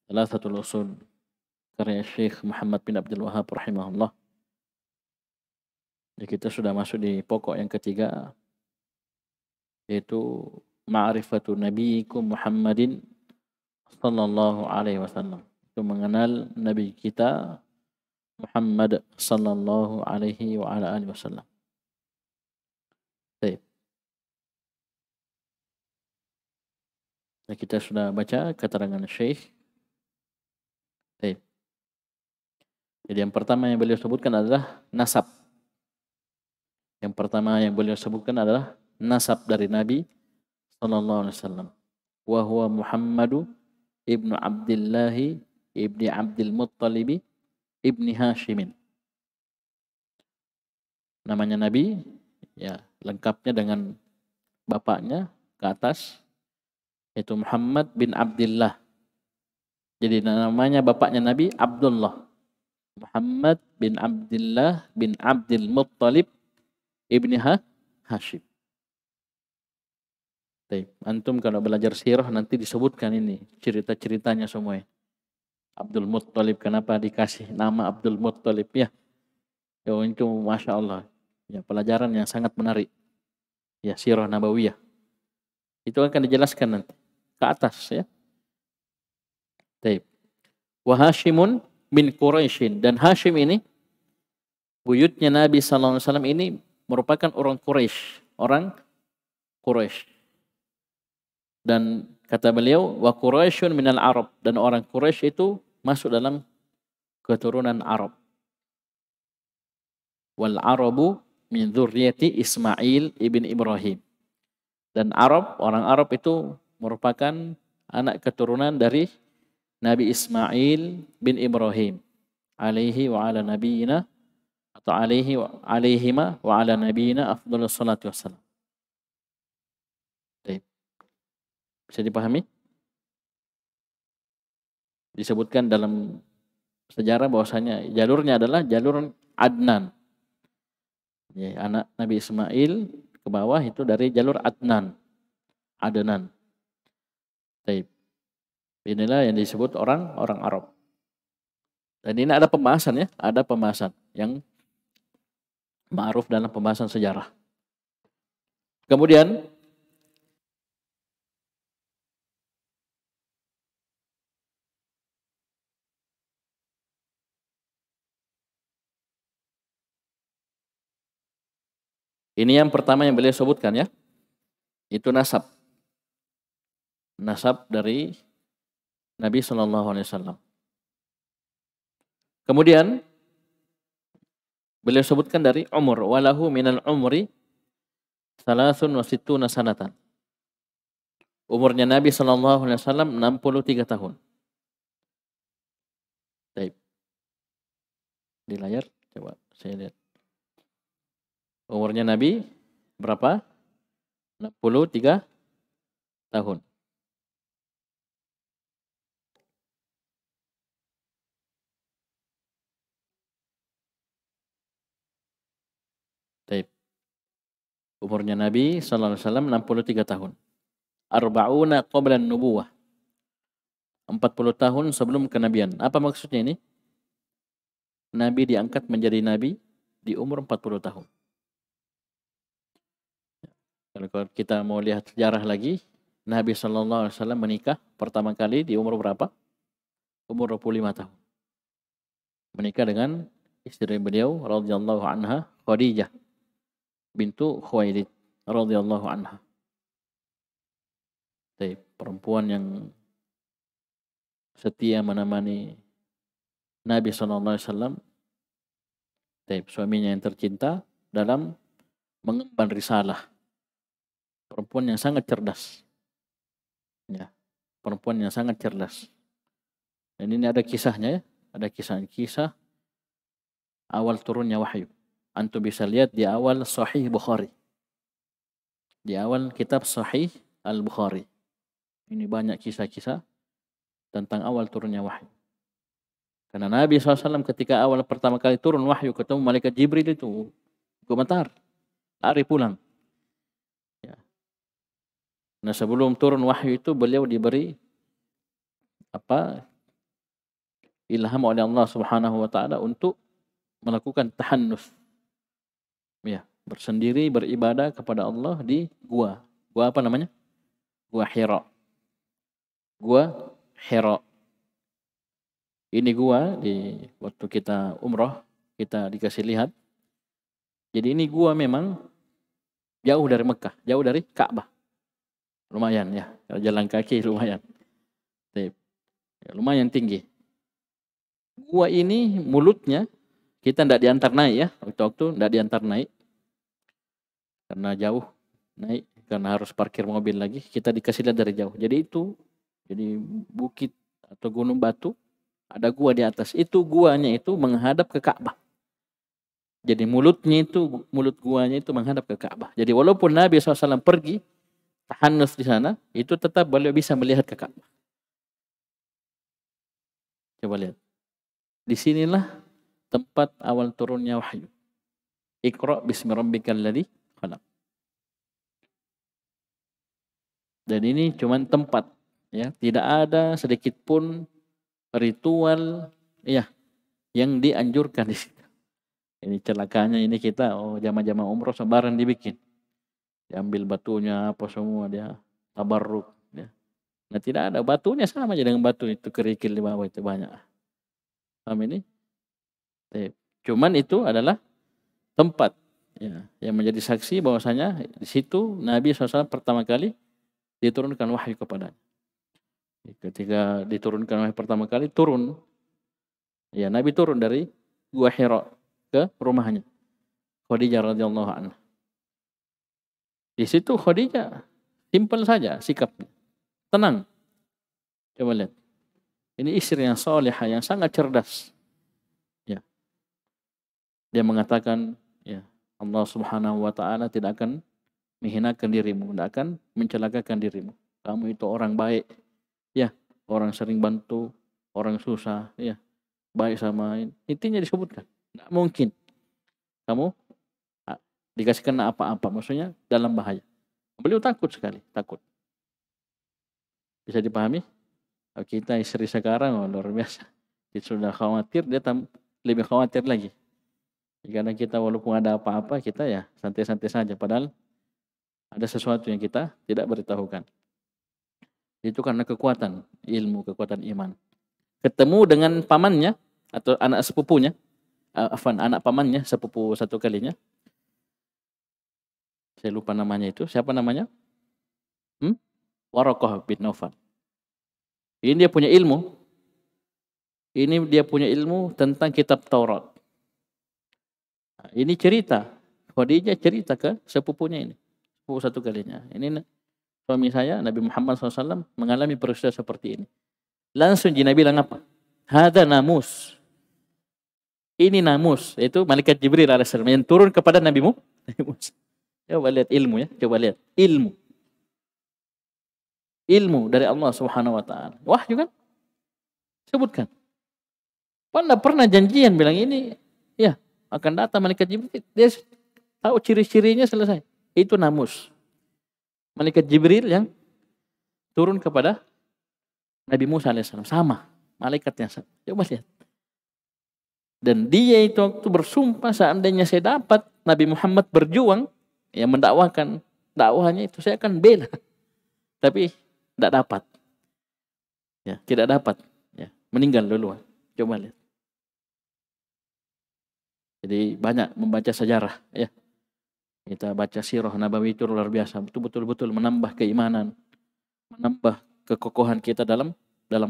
Thalathatul Usul karya Syekh Muhammad bin Abdul Wahhab rahimahullah. Ya, kita sudah masuk di pokok yang ketiga, yaitu ma'rifatu nabiyikum Muhammadin sallallahu alaihi wasallam. Itu mengenal nabi kita Muhammad sallallahu alaihi wa ala alihi wasallam. Baik. Ya, kita sudah baca keterangan Syekh. Baik. Jadi yang pertama yang beliau sebutkan adalah nasab. Yang pertama yang beliau sebutkan adalah nasab dari Nabi sallallahu alaihi wasallam. Wa huwa Muhammadu ibnu Abdullah ibni Abdul Muttalib ibni Hashimin. Namanya Nabi, ya lengkapnya dengan bapaknya ke atas, yaitu Muhammad bin Abdullah. Jadi namanya bapaknya Nabi Abdullah. Muhammad bin Abdullah bin Abdul Muttalib ibni Hashim. Baik, antum kalau belajar sirah nanti disebutkan ini cerita-ceritanya semua. Abdul Muttalib, kenapa dikasih nama Abdul Muttalib ya? Ya itu Masya Allah. Ya, pelajaran yang sangat menarik. Ya, sirah nabawiyah. Itu akan dijelaskan nanti ke atas ya. Baik. Wa Hashimun bin Quraisyin, dan Hashim ini buyutnya Nabi sallallahu alaihi wasallam ini merupakan orang Quraisy. Dan kata beliau, wa Quraisyun minal Arab, dan orang Quraisy itu masuk dalam keturunan Arab. Wal Arabu min dzurriyyati Ismail ibn Ibrahim. Dan orang Arab itu merupakan anak keturunan dari Nabi Ismail bin Ibrahim alaihi wa ala nabiyina atau alaihima wa ala nabiyina afdhalus salatu wassalam. Bisa dipahami? Disebutkan dalam sejarah bahwasanya jalurnya adalah jalur Adnan. Ya, anak Nabi Ismail ke bawah itu dari jalur Adnan. Baik. Inilah yang disebut orang Arab. Dan ini ada pembahasan ya, yang ma'ruf dalam pembahasan sejarah. Kemudian ini yang pertama yang beliau sebutkan ya, itu nasab. Nasab dari Nabi Sallallahu Alaihi Wasallam. Kemudian beliau sebutkan dari umur, walahu minal umri salasun wa sittuna sanatan. Umurnya Nabi Sallallahu Alaihi Wasallam 63 tahun. Baik. Di layar coba saya lihat. Umurnya Nabi berapa? 63 tahun. Baik. Umurnya Nabi sallallahu alaihi wasallam 63 tahun. Arba'una qabla nubuwah. 40 tahun sebelum kenabian. Apa maksudnya ini? Nabi diangkat menjadi nabi di umur 40 tahun. Kalau kita mau lihat sejarah lagi, Nabi sallallahu alaihi wasallam menikah pertama kali di umur berapa? Umur 25 tahun. Menikah dengan istri beliau radhiyallahu anha, Khadijah bintu Khuwailid radhiyallahu anha. Perempuan yang setia menemani Nabi sallallahu alaihi wasallam, suaminya yang tercinta dalam mengemban risalah. Perempuan yang sangat cerdas. Ya, perempuan yang sangat cerdas. Dan ini ada kisahnya ya, ada kisah awal turunnya wahyu. Antum bisa lihat di awal Sahih Bukhari. Di awal kitab Sahih Al-Bukhari. Ini banyak kisah-kisah tentang awal turunnya wahyu. Karena Nabi SAW ketika awal pertama kali turun wahyu ketemu malaikat Jibril itu gemetar, lari pulang. Ya. Nah sebelum turun wahyu itu beliau diberi ilham oleh Allah Subhanahu wa taala untuk melakukan tahannus. Ya, bersendiri beribadah kepada Allah di gua. Gua apa namanya? Gua Hira. Gua Hira. Ini gua di waktu kita umroh, kita dikasih lihat. Jadi ini gua memang jauh dari Mekah, jauh dari Ka'bah. Lumayan ya, kalau jalan kaki lumayan. Ya, lumayan tinggi. Gua ini mulutnya kita tidak diantar naik ya, waktu tidak diantar naik karena jauh naik, karena harus parkir mobil lagi. Kita dikasih lihat dari jauh. Jadi bukit atau gunung batu, ada gua di atas. Itu guanya itu menghadap ke Ka'bah. Jadi mulut guanya itu menghadap ke Ka'bah. Jadi walaupun Nabi SAW pergi tahannus di sana, itu tetap beliau bisa melihat ke Ka'bah. Coba lihat. Disinilah tempat awal turunnya wahyu. Iqra bismi rabbikal ladzi khalaq. Dan ini cuma tempat, ya, tidak ada sedikit pun ritual, ya, yang dianjurkan di situ. Ini celakanya ini kita, jamaah-jamaah umroh sebaran dibikin, diambil batunya apa semua, dia tabarruk, ya. Nah tidak ada, batunya sama aja dengan batu itu kerikil di bawah itu banyak. Paham ini? Cuman itu adalah tempat, ya, yang menjadi saksi bahwasanya di situ Nabi SAW pertama kali diturunkan wahyu kepadanya. Ketika diturunkan wahyu pertama kali, ya Nabi turun dari Gua Hira ke rumahnya Khadijah radhiyallahu anha. Di situ Khadijah simpel saja sikapnya, tenang. Coba lihat, ini istri yang salihah, yang sangat cerdas. Ya, dia mengatakan, ya, Allah Subhanahu wa taala tidak akan menghinakan dirimu, tidak akan mencelakakan dirimu. Kamu itu orang baik, ya, orang sering bantu orang susah, ya, baik sama intinya disebutkan. Tidak mungkin kamu dikasih kena apa-apa, maksudnya dalam bahaya. Beliau takut sekali, takut. Bisa dipahami? Kita istri sekarang luar biasa. Dia sudah khawatir, dia lebih khawatir lagi. Karena kita walaupun ada apa-apa, kita ya santai-santai saja. Padahal ada sesuatu yang kita tidak beritahukan. Itu karena kekuatan ilmu, kekuatan iman. Ketemu dengan pamannya atau anak sepupunya, anak pamannya, sepupu satu kalinya. Saya lupa namanya itu. Siapa namanya? Waraqah bin Naufal. Ini dia punya ilmu. Ini dia punya ilmu tentang kitab Taurat. Nah, ini cerita. Khadijah cerita ke sepupunya ini. Sepupu satu kalinya. Ini suami saya, Nabi Muhammad SAW, mengalami peristiwa seperti ini. Langsung Nabi bilang apa? Hada namus. Ini namus. Itu malaikat Jibril alaihissalam yang turun kepada Nabi Musa. Coba lihat ilmu ya. Coba lihat ilmu. Ilmu dari Allah Subhanahu wa taala. Wahyu kan? Sebutkan. Pernah janjian bilang ini, ya, akan datang malaikat Jibril. Dia tahu ciri-cirinya, selesai. Itu namus. Malaikat Jibril yang turun kepada Nabi Musa alaihissalam. Sama. Malaikatnya sama. Coba lihat. Dan dia itu waktu bersumpah, seandainya saya dapat Nabi Muhammad berjuang, yang mendakwakan dakwahnya itu, saya akan bela. Tapi tidak dapat. Ya, tidak dapat. Ya, meninggal duluan. Coba lihat. Jadi banyak membaca sejarah, ya. Kita baca sirah Nabawi itu luar biasa. Betul-betul menambah keimanan, menambah kekokohan kita dalam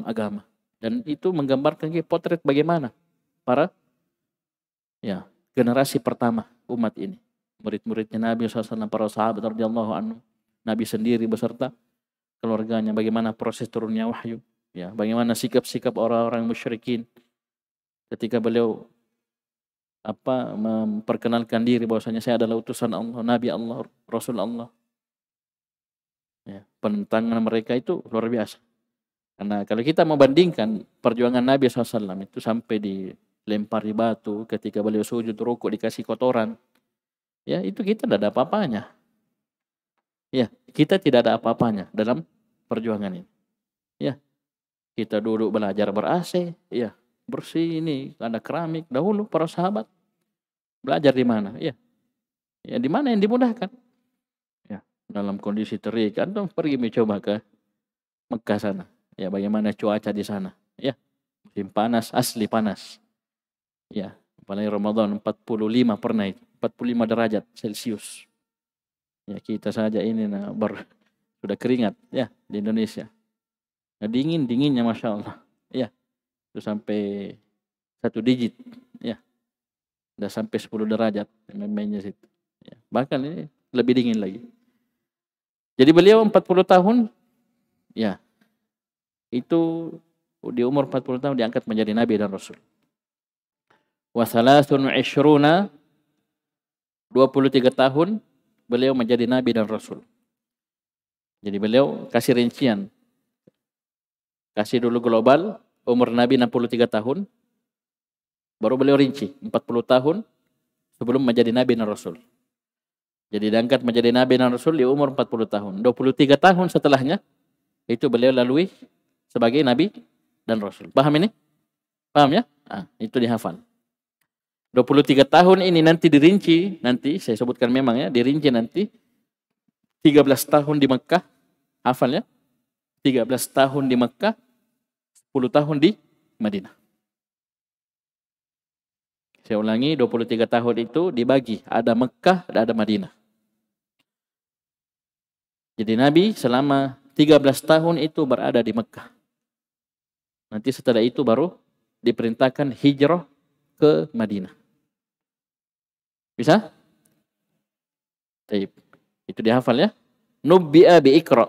agama. Dan itu menggambarkan potret bagaimana para, ya, generasi pertama umat ini. Murid-muridnya Nabi SAW, para sahabat radhiyallahu anhu, Nabi sendiri beserta keluarganya, bagaimana proses turunnya wahyu, ya, bagaimana sikap-sikap orang-orang musyrikin ketika beliau memperkenalkan diri bahwasanya saya adalah utusan Allah, Nabi Allah, Rasul Allah. Ya, penentangan mereka itu luar biasa. Karena kalau kita membandingkan perjuangan Nabi SAW itu sampai dilempari batu, ketika beliau sujud rukuk dikasih kotoran, ya, itu kita tidak ada apa-apanya. Ya, kita tidak ada apa-apanya dalam perjuangan ini. Ya, kita duduk belajar ber-AC, ya, bersih ini, ada keramik. Dahulu para sahabat belajar di mana? Ya, ya di mana yang dimudahkan. Ya, dalam kondisi terik, antum pergi mencoba ke Mekah sana. Ya, bagaimana cuaca di sana? Ya, musim panas, asli panas. Ya, apalagi Ramadan 45 pernah itu, 45 derajat Celcius. Ya, kita saja ini sudah keringat ya di Indonesia. Nah, dinginnya Masya Allah. Ya, itu sampai 1 digit. Ya, udah sampai 10 derajat mainnya situ. Ya, bahkan ini lebih dingin lagi. Jadi beliau 40 tahun, ya, itu di umur 40 tahun diangkat menjadi Nabi dan Rasul. Wa thalathun 23 tahun beliau menjadi Nabi dan Rasul. Jadi beliau kasih rincian. Kasih dulu global, umur Nabi 63 tahun. Baru beliau rinci, 40 tahun sebelum menjadi Nabi dan Rasul. Jadi diangkat menjadi Nabi dan Rasul di umur 40 tahun. 23 tahun setelahnya, itu beliau lalui sebagai Nabi dan Rasul. Paham ini? Paham ya? Nah, itu dihafal. 23 tahun ini nanti dirinci, nanti saya sebutkan memang ya, dirinci nanti 13 tahun di Mekah, hafal ya? 13 tahun di Mekah, 10 tahun di Madinah. Saya ulangi, 23 tahun itu dibagi, ada Mekah, ada Madinah. Jadi Nabi selama 13 tahun itu berada di Mekah. Nanti setelah itu baru diperintahkan hijrah ke Madinah. Bisa? Baik. Itu dihafal ya. Nubbi'a bi Iqra.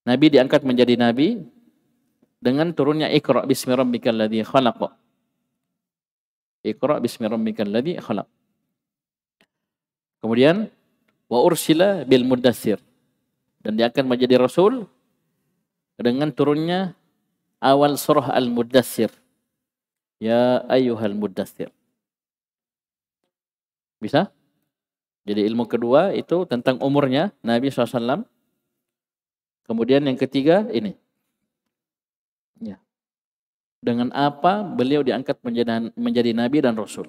Nabi diangkat menjadi Nabi dengan turunnya Iqra bismi rabbikal ladzi khalaq. Iqra bismi rabbikal ladzi khalaq. Kemudian wa ursila bil muddatsir. Dan dia akan menjadi Rasul dengan turunnya awal surah Al-Muddatsir. Ya ayyuhal muddatsir. Bisa? Jadi ilmu kedua itu tentang umurnya Nabi SAW. Kemudian yang ketiga ini. Ya. Dengan apa beliau diangkat menjadi Nabi dan Rasul.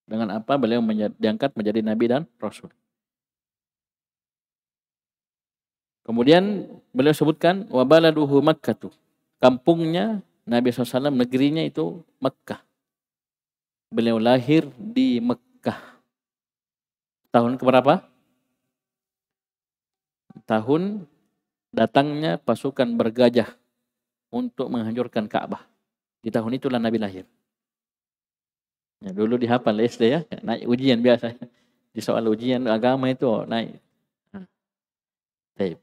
Dengan apa beliau diangkat menjadi Nabi dan Rasul. Kemudian beliau sebutkan wabaladuhu Makkah. Kampungnya Nabi SAW, negerinya itu Mekah. Beliau lahir di Mekah. Tahun keberapa? Tahun datangnya pasukan bergajah untuk menghancurkan Ka'bah. Di tahun itulah Nabi lahir. Ya, dulu dihafal SD ya, naik ujian biasa. Di soal ujian agama itu naik. Baik.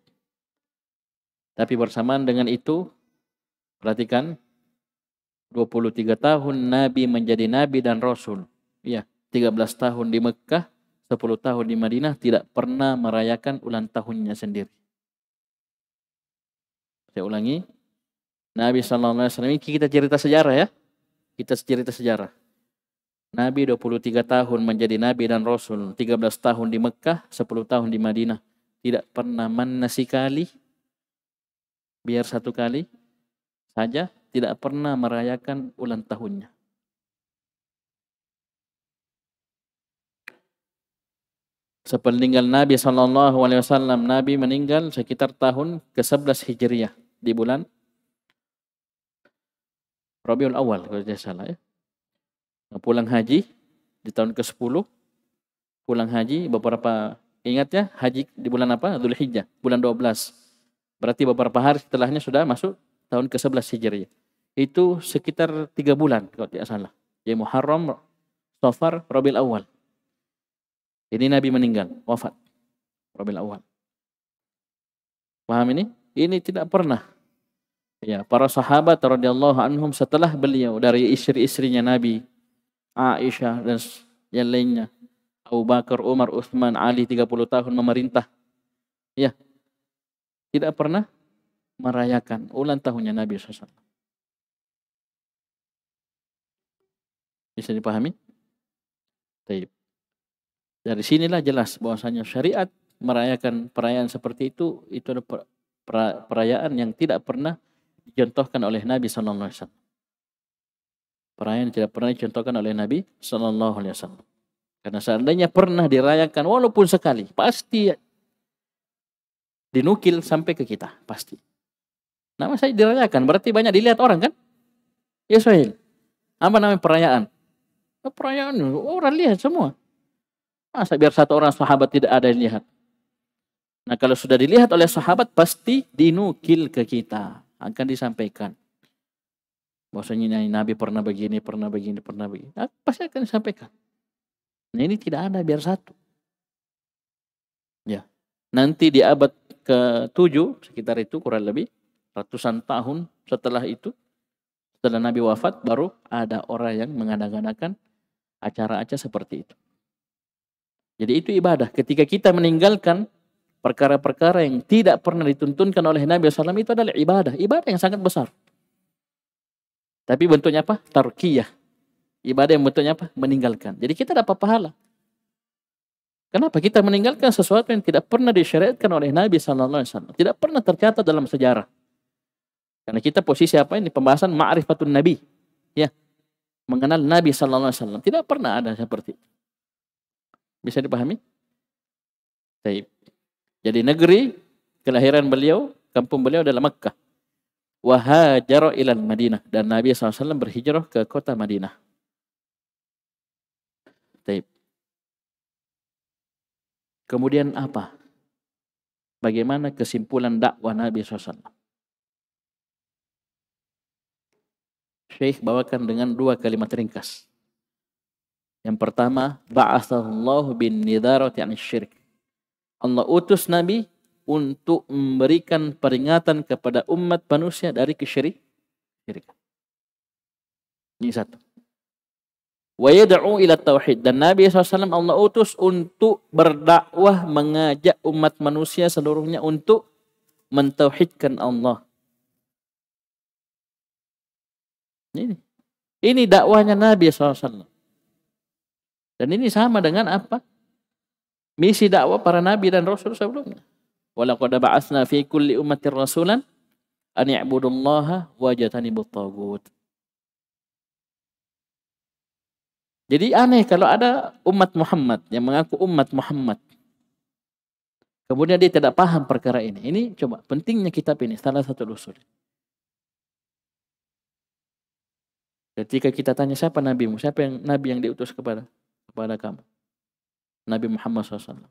Tapi bersamaan dengan itu, perhatikan, 23 tahun Nabi menjadi Nabi dan Rasul. Ya, 13 tahun di Mekah, 10 tahun di Madinah, tidak pernah merayakan ulang tahunnya sendiri. Saya ulangi, Nabi SAW, ini kita cerita sejarah ya. Kita cerita sejarah. Nabi 23 tahun menjadi Nabi dan Rasul, 13 tahun di Mekah, 10 tahun di Madinah. Tidak pernah mana sekali, biar satu kali saja, tidak pernah merayakan ulang tahunnya. Sepeninggal Nabi SAW, Nabi meninggal sekitar tahun ke-11 Hijriah di bulan Rabiul Awal kalau tidak salah ya. Pulang haji di tahun ke-10, pulang haji beberapa, ingat ya, haji di bulan apa? Dzulhijjah, bulan 12. Berarti beberapa hari setelahnya sudah masuk tahun ke-11 Hijriah. Itu sekitar 3 bulan kalau tidak salah. Ya, Muharram, Safar, Rabiul Awal. Ini Nabi meninggal, wafat. Rabiul Awal. Paham ini? Ini tidak pernah. Ya, para sahabat radhiyallahu anhum setelah beliau, dari istri-istrinya Nabi, Aisyah dan yang lainnya, Abu Bakar, Umar, Utsman, Ali 30 tahun memerintah. Ya. Tidak pernah merayakan ulang tahunnya Nabi SAW. Bisa dipahami? Baik. Dari sinilah jelas bahwasanya syariat merayakan perayaan seperti itu adalah perayaan yang tidak pernah dicontohkan oleh Nabi sallallahu alaihi wasallam. Perayaan yang tidak pernah dicontohkan oleh Nabi sallallahu alaihi wasallam. Karena seandainya pernah dirayakan walaupun sekali, pasti dinukil sampai ke kita, pasti. Nama saya dirayakan, berarti banyak dilihat orang kan? Ya Sohail. Apa namanya perayaan? Perayaan orang lihat semua. Masa biar satu orang sahabat tidak ada yang lihat? Nah kalau sudah dilihat oleh sahabat pasti dinukil ke kita, akan disampaikan. Bahwasanya Nabi pernah begini, pernah begini, pernah begini. Nah, pasti akan disampaikan. Nah ini tidak ada biar satu. Ya. Nanti di abad ke-7 sekitar itu kurang lebih ratusan tahun setelah itu, setelah Nabi wafat baru ada orang yang mengadakan acara-acara seperti itu. Jadi itu ibadah. Ketika kita meninggalkan perkara-perkara yang tidak pernah dituntunkan oleh Nabi SAW, itu adalah ibadah. Ibadah yang sangat besar. Tapi bentuknya apa? Tarkiyah. Ibadah yang bentuknya apa? Meninggalkan. Jadi kita dapat pahala. Kenapa? Kita meninggalkan sesuatu yang tidak pernah disyariatkan oleh Nabi SAW. Tidak pernah tercatat dalam sejarah. Karena kita posisi apa ini? Pembahasan ma'rifatun Nabi. Ya. Mengenal Nabi SAW. Tidak pernah ada seperti itu. Bisa dipahami? Baik. Jadi negeri kelahiran beliau, kampung beliau adalah Makkah. Wahajara ilal Madinah. Dan Nabi SAW berhijrah ke kota Madinah. Baik. Kemudian apa? Bagaimana kesimpulan dakwah Nabi SAW? Syekh bawakan dengan 2 kalimat ringkas. Yang pertama, ba'atsallahu bin nidharati 'anil syirik. Allah utus Nabi untuk memberikan peringatan kepada umat manusia dari kesyirikan. Ini satu. Wa yad'u ila tauhid. Dan Nabi SAW Allah utus untuk berdakwah, mengajak umat manusia seluruhnya untuk mentauhidkan Allah. Ini dakwahnya Nabi SAW. Dan ini sama dengan apa? Misi dakwah para nabi dan rasul sebelumnya. Walaqad ba'atsna fi kulli ummatin rasulan an i'budullaha wajtanibut taghut. Jadi aneh kalau ada umat Muhammad yang mengaku umat Muhammad. Kemudian dia tidak paham perkara ini. Ini coba pentingnya kitab ini, salah satu usul. Ketika kita tanya siapa nabimu, siapa yang nabi yang diutus kepada kamu? Nabi Muhammad SAW.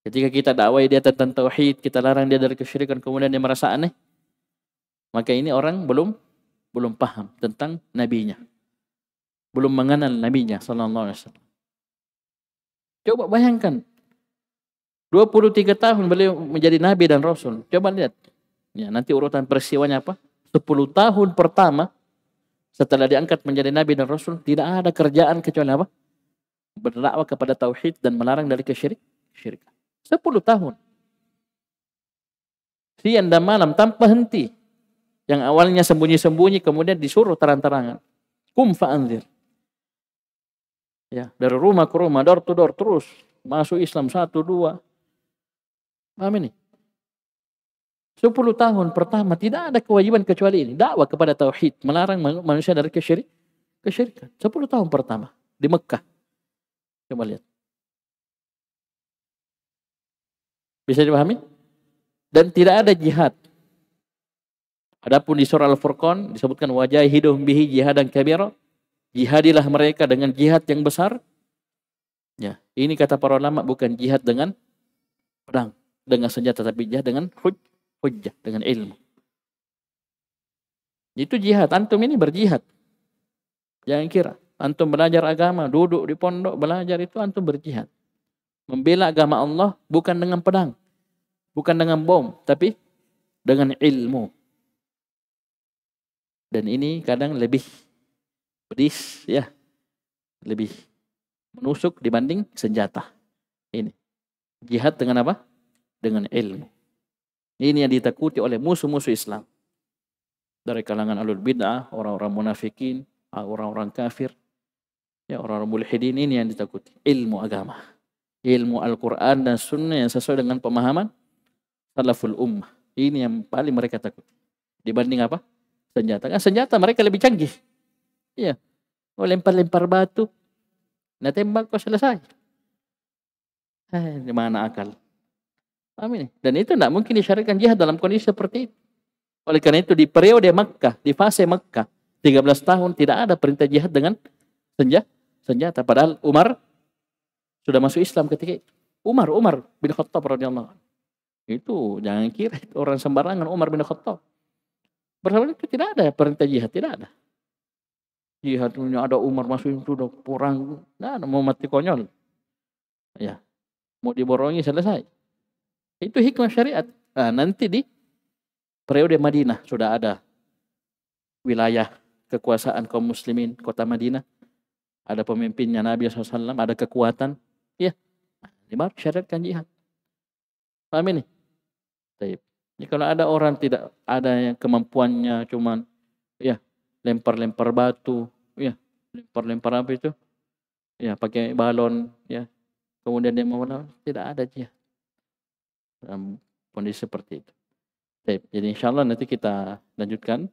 Ketika kita dakwai dia tentang tauhid, kita larang dia dari kesyirikan, kemudian dia merasa aneh, maka ini orang belum paham tentang nabinya. Belum mengenal nabinya sallallahu alaihi wasallam. Coba bayangkan 23 tahun beliau menjadi nabi dan rasul. Coba lihat. Ya, nanti urutan peristiwanya apa? 10 tahun pertama setelah diangkat menjadi nabi dan rasul, tidak ada kerjaan kecuali apa? Berdakwah kepada tauhid dan melarang dari kesyirikan. 10 tahun. Siang dan malam tanpa henti. Yang awalnya sembunyi-sembunyi kemudian disuruh terang-terangan. Kum fa'anzir. Ya, dari rumah ke rumah, door to door terus masuk Islam 1, 2. Paham ini? 10 tahun pertama tidak ada kewajiban kecuali ini, dakwah kepada tauhid, melarang manusia dari kesyirikan. 10 tahun pertama di Mekah. Coba lihat. Bisa dipahami? Dan tidak ada jihad. Adapun di surah Al-Furqan disebutkan wajahidhum bihi jihadan kabira. Jihadilah mereka dengan jihad yang besar. Ya, ini kata para ulama bukan jihad dengan pedang, dengan senjata, tapi jihad dengan hujjah, dengan ilmu. Itu jihad. Antum ini berjihad. Jangan kira antum belajar agama, duduk di pondok belajar, itu antum berjihad. Membela agama Allah bukan dengan pedang, bukan dengan bom, tapi dengan ilmu. Dan ini kadang lebih pedis, ya, lebih menusuk dibanding senjata. Ini jihad dengan apa? Dengan ilmu. Ini yang ditakuti oleh musuh-musuh Islam dari kalangan ahlul bid'ah, orang-orang munafikin, orang-orang kafir, ya, orang-orang mulhidin. Ini yang ditakuti, ilmu agama, ilmu Al-Quran dan Sunnah yang sesuai dengan pemahaman salaful ummah. Ini yang paling mereka takuti. dibanding apa? Senjata. Kan senjata mereka lebih canggih. Iya. Oh, lempar-lempar batu. Nah, tembak kok selesai. Di mana akal? Paham ini? Dan itu tidak mungkin disyariatkan jihad dalam kondisi seperti itu. Oleh karena itu di periode Makkah, di fase Makkah, 13 tahun tidak ada perintah jihad dengan senjata. Padahal Umar sudah masuk Islam ketika itu. Umar bin Khattab radhiyallahu anhu. Itu jangan kira itu orang sembarangan Umar bin Khattab. Bersama itu tidak ada perintah jihad, tidak ada. Jihadnya ada Umar masuk itu udah perang, nah mau mati konyol. Ya, mau diborongi selesai. Itu hikmah syariat. Nah, nanti di periode Madinah sudah ada wilayah kekuasaan kaum muslimin kota Madinah. Ada pemimpinnya Nabi SAW, ada kekuatan. Ya, ini baru syariatkan jihad. Paham ini? Baik. Jadi kalau ada orang tidak ada yang kemampuannya cuman ya lempar-lempar batu, ya lempar-lempar apa itu? Ya pakai balon, ya kemudian dia mau tidak ada jihad dalam kondisi seperti itu. Baik. Jadi insya Allah nanti kita lanjutkan.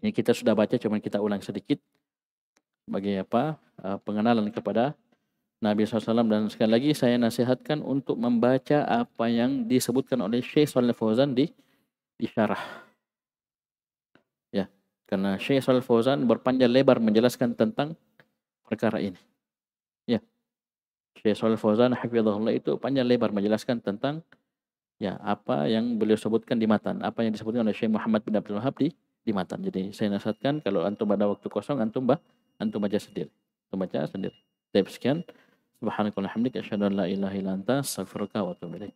Ini kita sudah baca, cuman kita ulang sedikit sebagai apa pengenalan kepada Nabi SAW. Dan sekali lagi saya nasihatkan untuk membaca apa yang disebutkan oleh Syekh Shalih Fauzan di syarah. Ya, karena Syekh Shalih Fauzan berpanjang lebar menjelaskan tentang perkara ini. Ya, Syekh Shalih Fauzan hafizahullah itu panjang lebar menjelaskan tentang ya apa yang beliau sebutkan di matan, apa yang disebutkan oleh Syekh Muhammad bin Abdul Wahab di matan. Jadi saya nasihatkan kalau antum ada waktu kosong antum baca sendiri. Antum baca sendiri. Sekian. Subhanakallahumma wa bihamdika asyhadu an la ilaha illa anta astaghfiruka wa atubu ilaik.